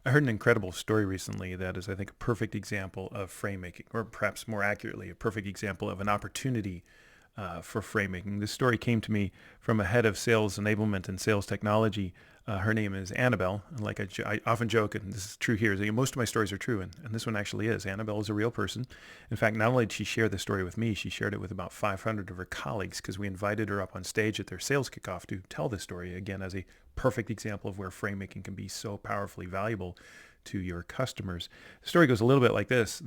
I heard an incredible story recently that is, I think, a perfect example of frame making, or perhaps more accurately, a perfect example of an opportunity for frame making. This story came to me from a head of sales enablement and sales technology. Her name is Annabel. And like I often joke, and this is true here, is that most of my stories are true, and this one actually is. Annabel is a real person. In fact, not only did she share this story with me, she shared it with about 500 of her colleagues because we invited her up on stage at their sales kickoff to tell this story, again, as a perfect example of where frame making can be so powerfully valuable to your customers. The story goes a little bit like this.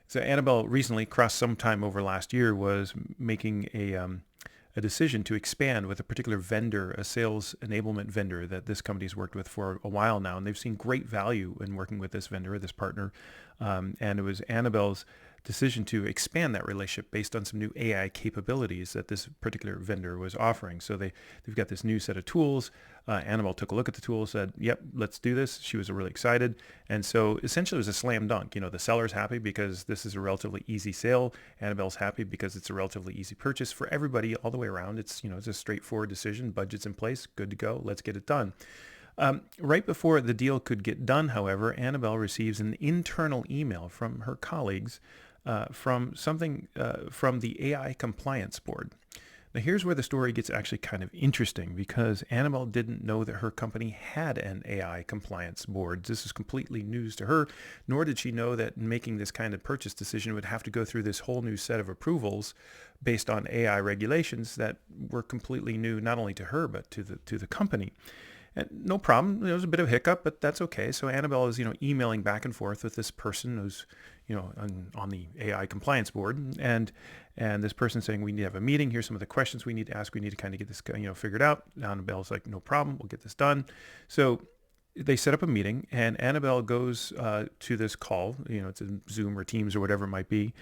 So Annabelle recently, crossed sometime over last year, was making a decision to expand with a particular vendor, a sales enablement vendor that this company's worked with for a while now, and they've seen great value in working with this vendor, this partner, and it was Annabelle's decision to expand that relationship based on some new AI capabilities that this particular vendor was offering. So they've got this new set of tools. Annabelle took a look at the tools, said, yep, let's do this. She was really excited. And so essentially it was a slam dunk. The seller's happy because this is a relatively easy sale. Annabelle's happy because it's a relatively easy purchase for everybody all the way around. It's a straightforward decision. Budget's in place. Good to go. Let's get it done. Right before the deal could get done, however, Annabelle receives an internal email from her colleagues from the AI compliance board. Now, here's where the story gets actually kind of interesting because Annabelle didn't know that her company had an AI compliance board. This is completely news to her, nor did she know that making this kind of purchase decision would have to go through this whole new set of approvals based on AI regulations that were completely new, not only to her, but to the company. And no problem. There was a bit of a hiccup, but that's okay. So Annabelle is, emailing back and forth with this person who's, on the AI compliance board, and this person saying, we need to have a meeting. Here's some of the questions we need to ask. We need to kind of get this, figured out. Annabelle's like, no problem. We'll get this done. So they set up a meeting, and Annabelle goes to this call. It's a Zoom or Teams or whatever it might be,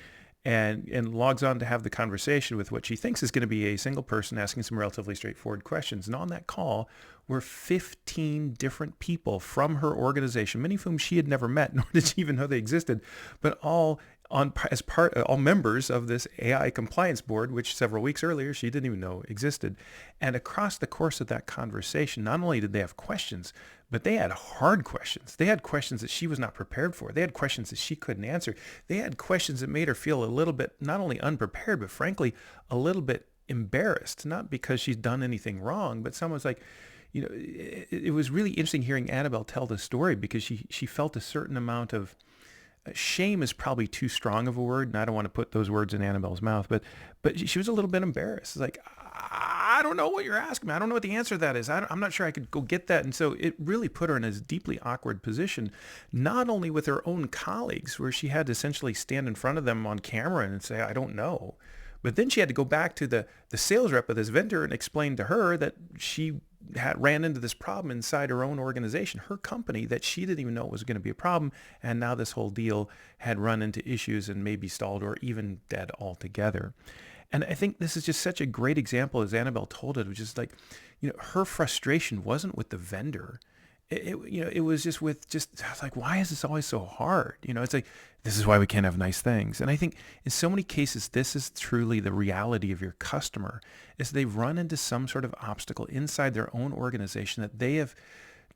and logs on to have the conversation with what she thinks is going to be a single person asking some relatively straightforward questions. And on that call were 15 different people from her organization, many of whom she had never met, nor did she even know they existed, but all all members of this AI compliance board, which several weeks earlier she didn't even know existed. And across the course of that conversation, not only did they have questions, but they had hard questions. They had questions that she was not prepared for. They had questions that she couldn't answer. They had questions that made her feel a little bit, not only unprepared, but frankly, a little bit embarrassed, not because she's done anything wrong, but someone's like, it was really interesting hearing Annabelle tell the story because she felt a certain amount of shame is probably too strong of a word, and I don't want to put those words in Annabelle's mouth, but she was a little bit embarrassed. It's like, I don't know what you're asking me. I don't know what the answer to that is. I'm not sure I could go get that. And so it really put her in a deeply awkward position, not only with her own colleagues, where she had to essentially stand in front of them on camera and say, I don't know. But then she had to go back to the sales rep of this vendor and explain to her that she ran into this problem inside her own organization, her company, that she didn't even know was going to be a problem. And now this whole deal had run into issues and maybe stalled or even dead altogether. And I think this is just such a great example, as Annabelle told it, of just like, her frustration wasn't with the vendor. It was just with I was like, why is this always so hard? It's like, this is why we can't have nice things. And I think in so many cases, this is truly the reality of your customer, is they've run into some sort of obstacle inside their own organization that they have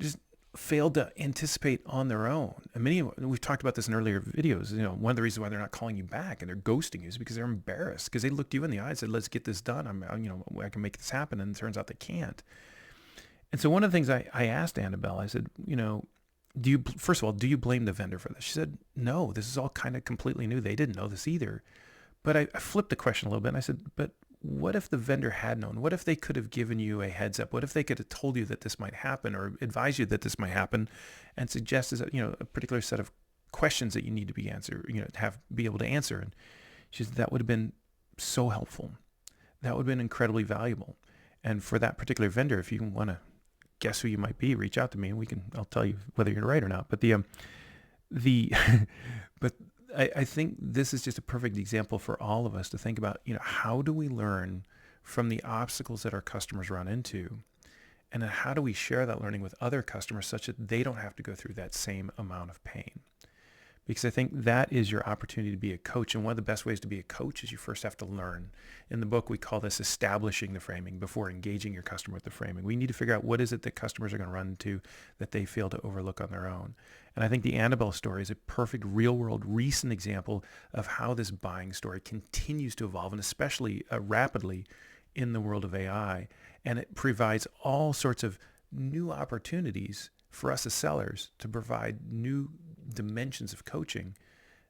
just failed to anticipate on their own. And we've talked about this in earlier videos. One of the reasons why they're not calling you back and they're ghosting you is because they're embarrassed, because they looked you in the eye and said, let's get this done. I can make this happen. And it turns out they can't. And so one of the things I asked Annabelle, I said, first of all, do you blame the vendor for this? She said, no, this is all kind of completely new. They didn't know this either. But I flipped the question a little bit and I said, but what if the vendor had known? What if they could have given you a heads up? What if they could have told you that this might happen or advised you that this might happen and suggested that, a particular set of questions that you need to be be able to answer? And she said, that would have been so helpful. That would have been incredibly valuable. And for that particular vendor, if you want to guess who you might be, reach out to me and I'll tell you whether you're right or not. But but I think this is just a perfect example for all of us to think about, how do we learn from the obstacles that our customers run into? And then how do we share that learning with other customers such that they don't have to go through that same amount of pain? because I think that is your opportunity to be a coach. And one of the best ways to be a coach is you first have to learn. In the book, we call this establishing the framing before engaging your customer with the framing. We need to figure out what is it that customers are going to run into that they fail to overlook on their own. And I think the Annabel story is a perfect real-world recent example of how this buying story continues to evolve, and especially rapidly in the world of AI. And it provides all sorts of new opportunities for us as sellers to provide new dimensions of coaching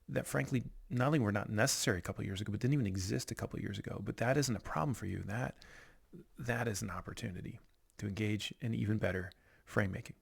that frankly not only were not necessary a couple of years ago, but didn't even exist a couple of years ago. But that isn't a problem for you. That is an opportunity to engage in even better frame making.